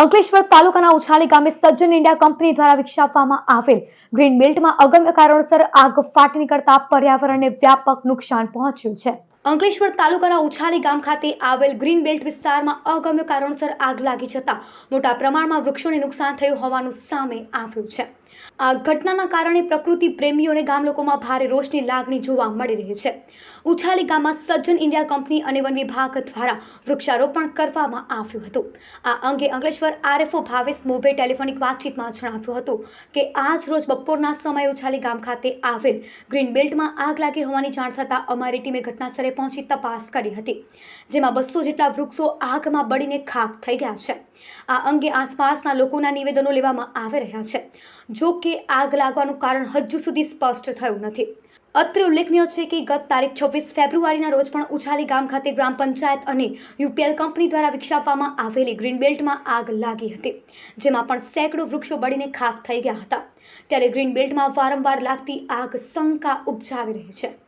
અંકલેશ્વર તાલુકાના ઉછાલી ગામે સજ્જન ઇન્ડિયા કંપની દ્વારા વિકસાવવામાં આવેલ ગ્રીન બેલ્ટમાં અગમ્ય કારણોસર આગ ફાટી નીકળતા પર્યાવરણને વ્યાપક નુકસાન પહોંચ્યું છે। અંકલેશ્વર તાલુકાના ઉછાલી ગામ ખાતે આવેલ ગ્રીન બેલ્ટ વિસ્તારમાં અગમ્ય કારણોસર આગ લાગી જતા મોટા પ્રમાણમાં વૃક્ષોને નુકસાન થયું હોવાનું સામે આવ્યું છે। આ ઘટનાના કારણે પ્રકૃતિ પ્રેમીઓને ગામ લોકોમાં ભારે રોષની લાગણી જોવા મળી રહી છે। ઉછાલી ગામમાં સજ્જન ઇન્ડિયા કંપની અને વન વિભાગ દ્વારા વૃક્ષારોપણ કરવામાં આવ્યું હતું। આ અંગે અંકલેશ્વર આરએફઓ ભાવેશ મોભે ટેલિફોનિક વાતચીતમાં જણાવ્યું હતું કે આજ રોજ બપોરના સમયે ઉછાલી ગામ ખાતે આવેલ ગ્રીન બેલ્ટમાં આગ લાગી હોવાની જાણ થતાં અમારી ટીમે ઘટનાસ્થળે પહોંચી તપાસ કરી હતી, જેમાં 200 જેટલા વૃક્ષો આગમાં બળીને ખાખ થઈ ગયા છે। આ અંગે આસપાસના લોકોના નિવેદનો લેવામાં આવી રહ્યા છે। જો કે આગ લાગવાનું કારણ હજુ સુધી સ્પષ્ટ થયું નથી। અત્રે ઉલ્લેખનીય છે કે ગત તારીખ 26 ફેબ્રુઆરીના રોજ પણ ઉછાલી ગામ ખાતે ગ્રામ પંચાયત અને યુપીએલ કંપની દ્વારા વિકસાવવામાં આવેલી ગ્રીન બેલ્ટમાં આગ લાગી હતી, જેમાં પણ સેંકડો વૃક્ષો બળીને ખાખ થઈ ગયા હતા। ત્યારે ગ્રીન બેલ્ટમાં વારંવાર લાગતી આગ શંકા ઉપજાવી રહી છે।